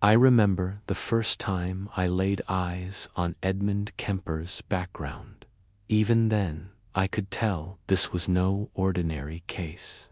I remember the first time I laid eyes on Edmund Kemper's background. Even then, I could tell this was no ordinary case.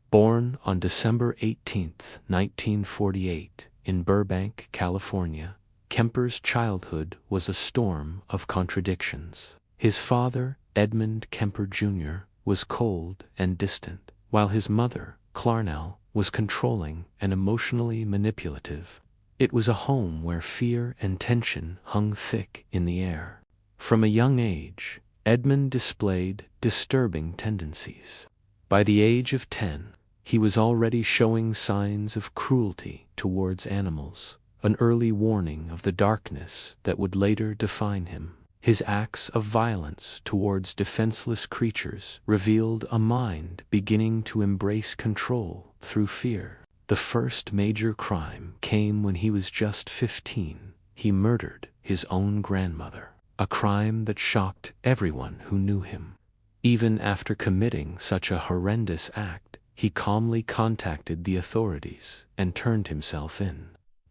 Born on December 18, 1948, in Burbank, California, Kemper's childhood was a storm of contradictions. His father, Edmund Kemper Jr., was cold and distant, while his mother, Clarnell, was controlling and emotionally manipulative. It was a home where fear and tension hung thick in the air. From a young age, Edmund displayed disturbing tendencies. By the age of 10, he was already showing signs of cruelty towards animals, an early warning of the darkness that would later define him. His acts of violence towards defenseless creatures revealed a mind beginning to embrace control through fear. The first major crime came when he was just 15. He murdered his own grandmother, a crime that shocked everyone who knew him. Even after committing such a horrendous act, he calmly contacted the authorities and turned himself in.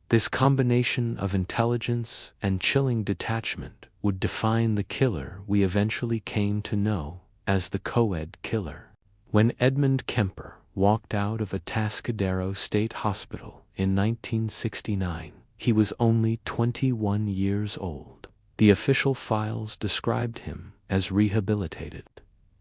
This combination of intelligence and chilling detachment would define the killer we eventually came to know as the co-ed killer. When Edmund Kemper walked out of Atascadero State Hospital in 1969, he was only 21 years old. The official files described him as rehabilitated.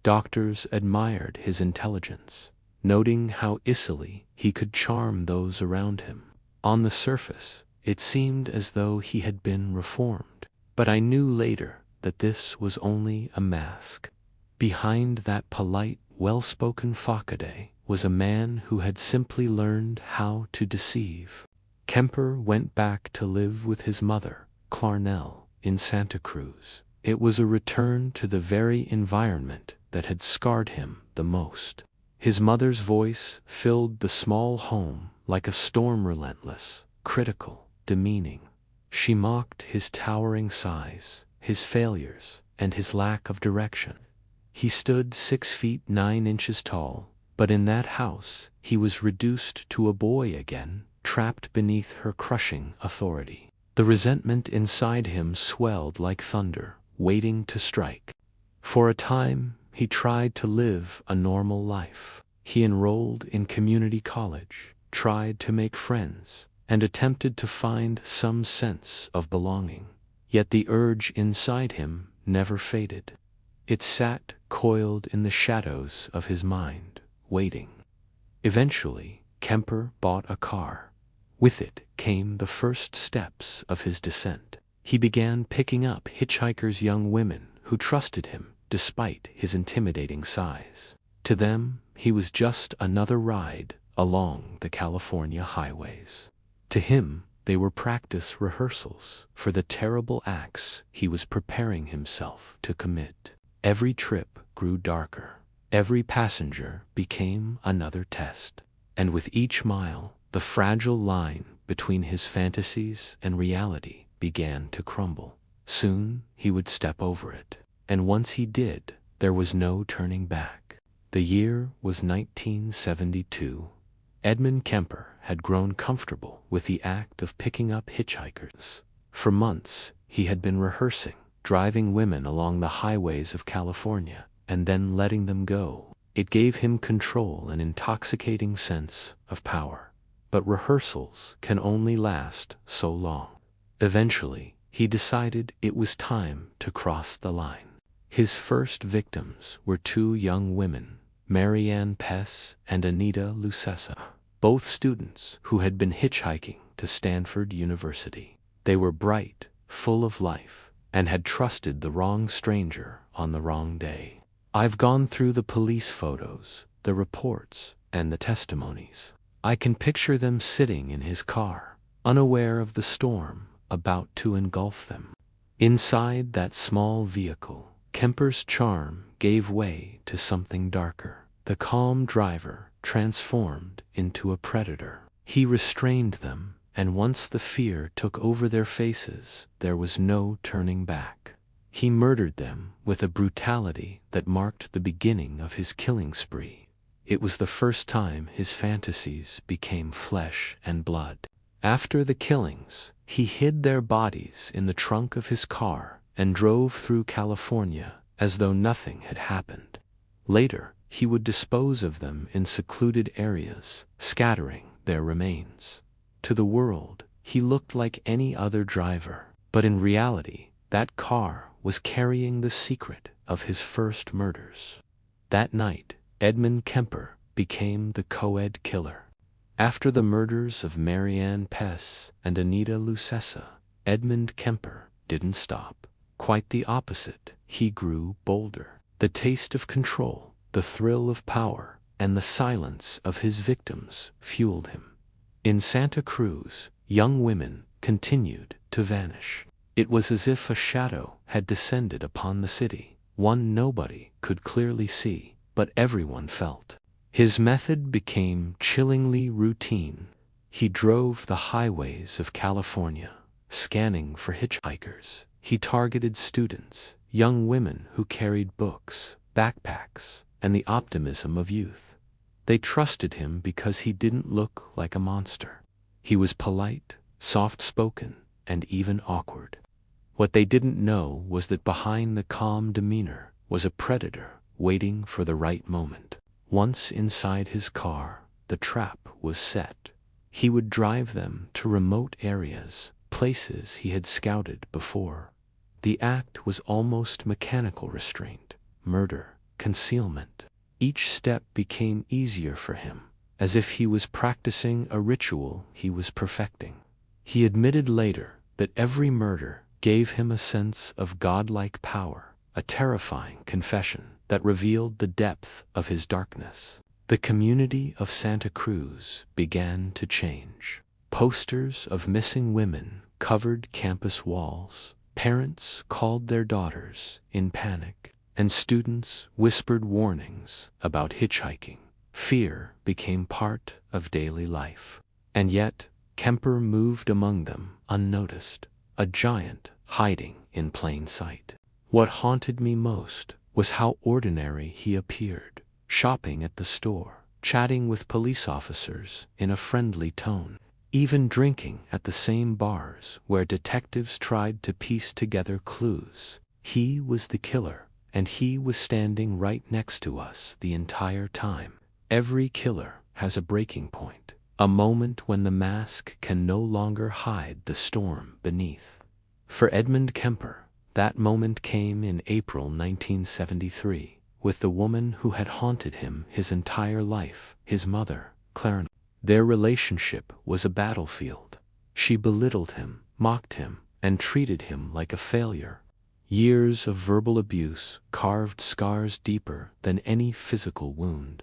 Doctors admired his intelligence, noting how easily he could charm those around him. On the surface, it seemed as though he had been reformed, but I knew later that this was only a mask. Behind that polite, well-spoken facade was a man who had simply learned how to deceive. Kemper went back to live with his mother, Clarnell, in Santa Cruz. It was a return to the very environment that had scarred him the most. His mother's voice filled the small home like a storm, relentless, critical, demeaning. She mocked his towering size, his failures, and his lack of direction. He stood 6 feet 9 inches tall, but in that house he was reduced to a boy again, trapped beneath her crushing authority. The resentment inside him swelled like thunder, waiting to strike. For a time, he tried to live a normal life. He enrolled in community college, tried to make friends, and attempted to find some sense of belonging. Yet the urge inside him never faded. It sat coiled in the shadows of his mind, waiting. Eventually, Kemper bought a car. With it came the first steps of his descent. He began picking up hitchhikers, young women who trusted him despite his intimidating size. To them, he was just another ride along the California highways. To him, they were practice rehearsals for the terrible acts he was preparing himself to commit. Every trip grew darker. Every passenger became another test. And with each mile, the fragile line between his fantasies and reality began to crumble. Soon, he would step over it. And once he did, there was no turning back. The year was 1972. Edmund Kemper had grown comfortable with the act of picking up hitchhikers. For months, he had been rehearsing, driving women along the highways of California, and then letting them go. It gave him control, an intoxicating sense of power. But rehearsals can only last so long. Eventually, he decided it was time to cross the line. His first victims were 2 young women, Marianne Pess and Anita Lucessa, both students who had been hitchhiking to Stanford University. They were bright, full of life, and had trusted the wrong stranger on the wrong day. I've gone through the police photos, the reports, and the testimonies. I can picture them sitting in his car, unaware of the storm about to engulf them. Inside that small vehicle, Kemper's charm gave way to something darker. The calm driver transformed into a predator. He restrained them, and once the fear took over their faces, there was no turning back. He murdered them with a brutality that marked the beginning of his killing spree. It was the first time his fantasies became flesh and blood. After the killings, he hid their bodies in the trunk of his car and drove through California as though nothing had happened. Later, he would dispose of them in secluded areas, scattering their remains. To the world, he looked like any other driver, but in reality, that car was carrying the secret of his first murders. That night, Edmund Kemper became the co-ed killer. After the murders of Marianne Pess and Anita Lucessa, Edmund Kemper didn't stop. Quite the opposite, he grew bolder. The taste of control, the thrill of power, and the silence of his victims fueled him. In Santa Cruz, young women continued to vanish. It was as if a shadow had descended upon the city, one nobody could clearly see, but everyone felt. His method became chillingly routine. He drove the highways of California, scanning for hitchhikers. He targeted students, young women who carried books, backpacks, and the optimism of youth. They trusted him because he didn't look like a monster. He was polite, soft-spoken, and even awkward. What they didn't know was that behind the calm demeanor was a predator waiting for the right moment. Once inside his car, the trap was set. He would drive them to remote areas, places he had scouted before. The act was almost mechanical restraint, murder, concealment. Each step became easier for him, as if he was practicing a ritual he was perfecting. He admitted later that every murder gave him a sense of godlike power, a terrifying confession that revealed the depth of his darkness. The community of Santa Cruz began to change. Posters of missing women covered campus walls. Parents called their daughters in panic, and students whispered warnings about hitchhiking. Fear became part of daily life. And yet, Kemper moved among them unnoticed, a giant hiding in plain sight. What haunted me most was how ordinary he appeared, shopping at the store, chatting with police officers in a friendly tone, even drinking at the same bars where detectives tried to piece together clues. He was the killer, and he was standing right next to us the entire time. Every killer has a breaking point, a moment when the mask can no longer hide the storm beneath. For Edmund Kemper, that moment came in April 1973, with the woman who had haunted him his entire life, his mother, Clarence. Their relationship was a battlefield. She belittled him, mocked him, and treated him like a failure. Years of verbal abuse carved scars deeper than any physical wound.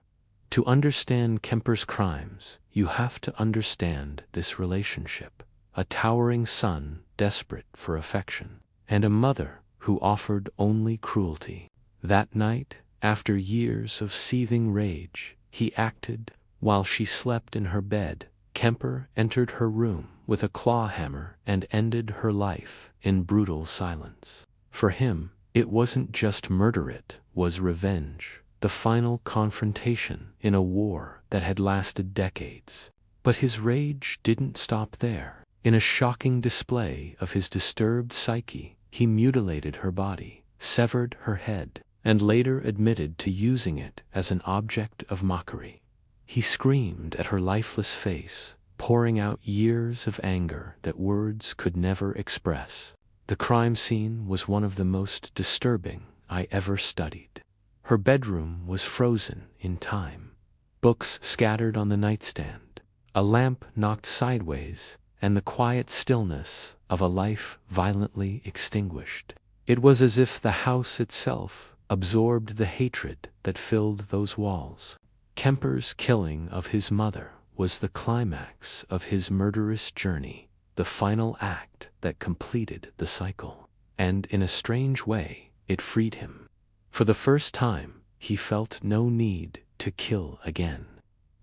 To understand Kemper's crimes, you have to understand this relationship. A towering son desperate for affection, and a mother who offered only cruelty. That night, after years of seething rage, he acted while she slept in her bed. Kemper entered her room with a claw hammer and ended her life in brutal silence. For him, it wasn't just murder, it was revenge, the final confrontation in a war that had lasted decades. But his rage didn't stop there. In a shocking display of his disturbed psyche, he mutilated her body, severed her head, and later admitted to using it as an object of mockery. He screamed at her lifeless face, pouring out years of anger that words could never express. The crime scene was one of the most disturbing I ever studied. Her bedroom was frozen in time. Books scattered on the nightstand, a lamp knocked sideways, and the quiet stillness of a life violently extinguished. It was as if the house itself absorbed the hatred that filled those walls. Kemper's killing of his mother was the climax of his murderous journey, the final act that completed the cycle. And in a strange way, it freed him. For the first time, he felt no need to kill again.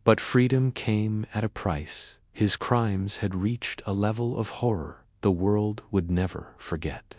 But freedom came at a price. His crimes had reached a level of horror the world would never forget.